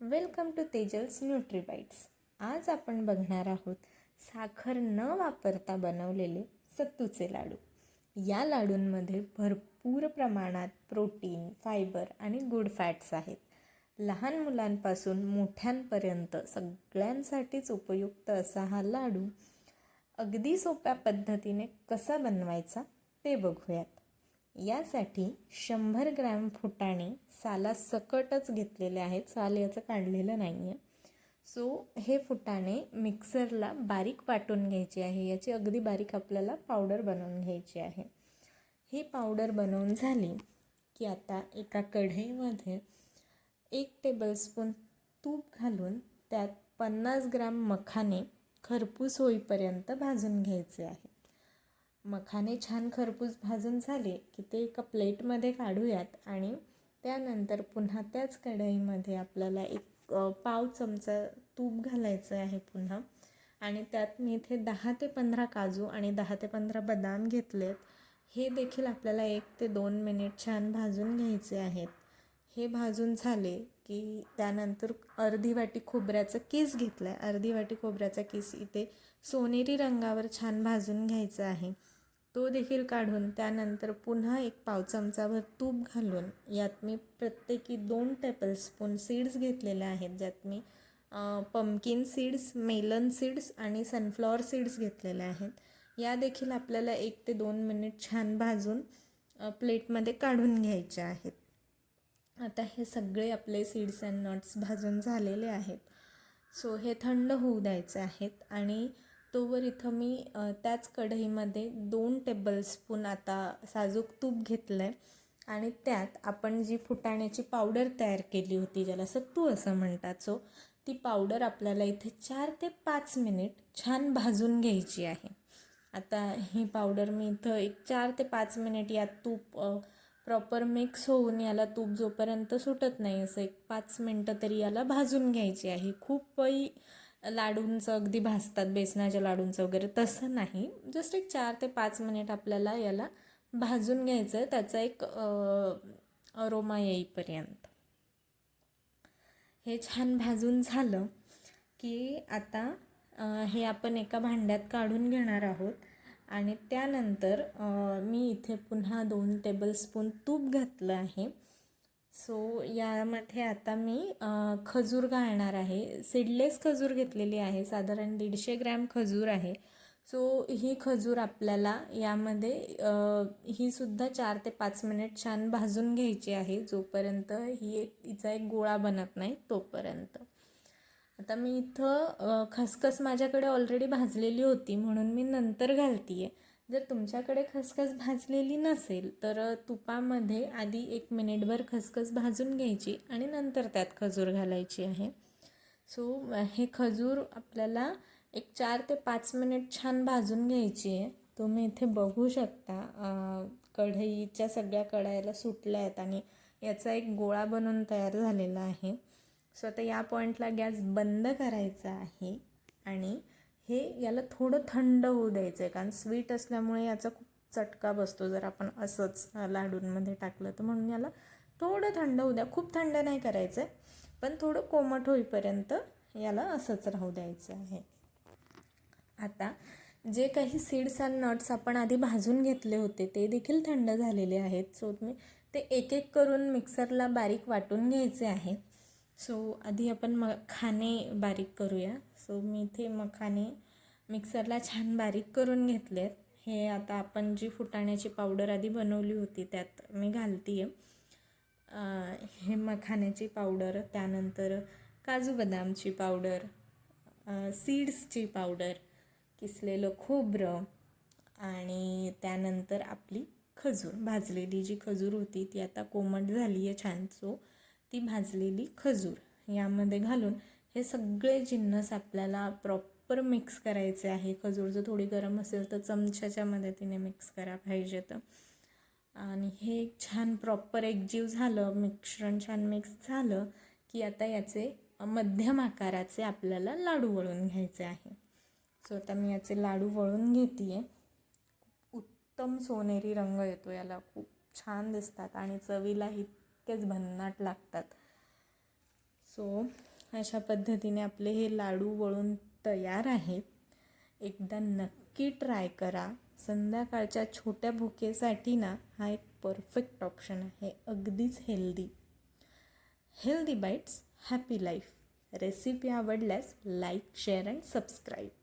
Welcome to तेजल्स न्यूट्रीबाईट्स. आज आपण बघणार आहोत साखर न वापरता बनवलेले सत्तूचे लाडू. या लाडूंमध्ये भरपूर प्रमाणात प्रोटीन, फायबर आणि गुड फॅट्स आहेत. लहान मुलांपासून मोठ्यांपर्यंत सगळ्यांसाठीच उपयुक्त असा हा लाडू अगदी सोप्या पद्धतीने कसा बनवायचा ते बघूयात. यासाठी 100 ग्रॅम फुटाणे सालासकटच घेतलेले आहेत, साल याचं काढलेलं नाही आहे. सो हे फुटाणे मिक्सरला बारीक वाटून घ्यायचे आहे. याची अगदी बारीक आपल्याला पावडर बनवून घ्यायची आहे. ही पावडर बनवून झाली की आता एका कढईमध्ये 1 टेबलस्पून तूप घालून त्यात 50 ग्रॅम मखाने खरपूस होईपर्यंत भाजून घ्यायचे आहे. मखाने छान खरपूस भाजून झाले की ते एका प्लेटमध्ये काढूयात आणि त्यानंतर पुन्हा त्याच कढईमध्ये आपल्याला एक पाव चमचा तूप घालायचं आहे पुन्हा. आणि त्यात मी इथे 10 ते 15 काजू आणि 10 ते 15 बदाम घेतलेत. हे देखील आपल्याला 1 ते 2 मिनिट छान भाजून घ्यायचे आहेत. हे भाजून झाले की त्यानंतर अर्धी वाटी खोबऱ्याचा किस घेतला आहे. अर्धी वाटी खोबऱ्याचा किस इथे सोनेरी रंगावर छान भाजून घ्यायचा आहे. तो देखील काढून त्यानंतर पुन्हा 1 पाव चमचाभर तूप घालून यात मी प्रत्येकी 2 टेबलस्पून सीड्स घेतलेले आहेत. ज्यात मी पंपकिन सीड्स, मेलन सीड्स आणि सनफ्लॉवर सीड्स घेतलेले आहेत. या देखील आपल्याला 1 ते 2 मिनिट छान भाजून प्लेटमध्ये काढून घ्यायचे आहेत. आता हे सगळे आपले सीड्स अँड नट्स भाजून झालेले आहेत. सो हे थंड होऊ द्यायचे आहेत आणि तोवर इथं मी त्याच कढईमध्ये 2 टेबलस्पून आता साजूक तूप घेतलं आहे आणि त्यात आपण जी फुटाण्याची पावडर तयार केली होती, ज्याला सत्तू असं म्हणतात, सो ती पावडर आपल्याला इथे 4 ते 5 मिनिट छान भाजून घ्यायची आहे. आता ही पावडर मी इथं एक 4 ते 5 मिनिट यात तूप प्रॉपर मिक्स होऊन याला तूप जोपर्यंत सुटत नाही असं एक 5 मिनटं तरी याला भाजून घ्यायची आहे. खूपही लाडूंचं अगदी भाजतात बेसनाच्या लाडूंचं वगैरे तसं नाही, जस्ट एक 4 ते 5 मिनिट आपल्याला याला भाजून घ्यायचं आहे, त्याचा एक अरोमा येईपर्यंत. हे छान भाजून झालं की आता हे आपण एका भांड्यात काढून घेणार आहोत आणि त्यानंतर मी इथे पुन्हा 2 टेबलस्पून तूप घातलं आहे. सो यामध्ये आता मी खजूर घालणार आहे. सीडलेस खजूर घेतलेली आहे, साधारण 150 ग्रॅम खजूर आहे. सो ही खजूर आपल्याला यामध्ये ही सुद्धा 4 ते 5 मिनिट छान भाजून घ्यायची आहे, जोपर्यंत हिचा एक गोळा बनत नाही तोपर्यंत. आता मी इथं खसखस माझ्याकडे ऑलरेडी भाजलेली होती म्हणून मी नंतर घालते आहे. जर तुमच्याकडे खसखस भाजलेली नसेल तर तुपामध्ये आधी 1 मिनिटभर खसखस भाजून घ्यायची आणि नंतर त्यात खजूर घालायची आहे. सो हे खजूर आपल्याला एक 4 ते 5 मिनिट छान भाजून घ्यायची आहे. तुम्ही इथे बघू शकता कढईच्या सगळ्या कढायला सुटल्या आहेत आणि याचा एक गोळा बनून तयार झालेला आहे. सो आता या पॉईंटला गॅस बंद करायचा आहे आणि हे याला थोडं थंड होऊ द्यायचं आहे, कारण स्वीट असल्यामुळे याचा खूप चटका बसतो जर आपण असंच लाडूंमध्ये टाकलं तर. म्हणून याला थोडं थंड होऊ द्या. खूप थंड नाही करायचं आहे, पण थोडं कोमट होईपर्यंत याला असंच राहू द्यायचं आहे. आता जे काही सीड्स अँड नट्स आपण आधी भाजून घेतले होते ते देखील थंड झालेले आहेत. सो तुम्ही ते एक एक करून मिक्सरला बारीक वाटून घ्यायचे आहेत. सो आधी आपण मखाने बारीक करूया. सो मी इथे मखाने मिक्सरला छान बारीक करून घेतलेत. हे आता आपण जी फुटाण्याची पावडर आधी बनवली होती त्यात मी घालते आहे. हे मखाण्याची पावडर, त्यानंतर काजू बदामची पावडर, सीड्सची पावडर, किसलेलं खोबरं आणि त्यानंतर आपली खजूर, भाजलेली जी खजूर होती ती आता कोमट झाली आहे छान. सो ती भाजलेली खजूर यामध्ये घालून हे सगळे जिन्नस आपल्याला प्रॉपर मिक्स करायचे आहे. खजूर जर थोडी गरम असेल तर चमच्याच्या मदतीने मिक्स करा पाहिजे तर. आणि हे छान प्रॉपर एकजीव झालं, मिश्रण छान मिक्स झालं की आता याचे मध्यम आकाराचे आपल्याला लाडू वळून घ्यायचे आहे. सो आता मी याचे लाडू वळून घेते आहे. उत्तम सोनेरी रंग येतो याला, खूप छान दिसतात आणि चवीला इतकेच भन्नाट लागतात. सो अशा पद्धतीने आपले हे लाडू वळून तयार आहेत. एकदा नक्की ट्राय करा. संध्याकाळच्या छोट्या भुकेसाठी ना हा एक परफेक्ट ऑप्शन आहे. अगदीच healthy bites happy life. Recipe आवडल्यास लाईक, शेअर अँड सबस्क्राईब.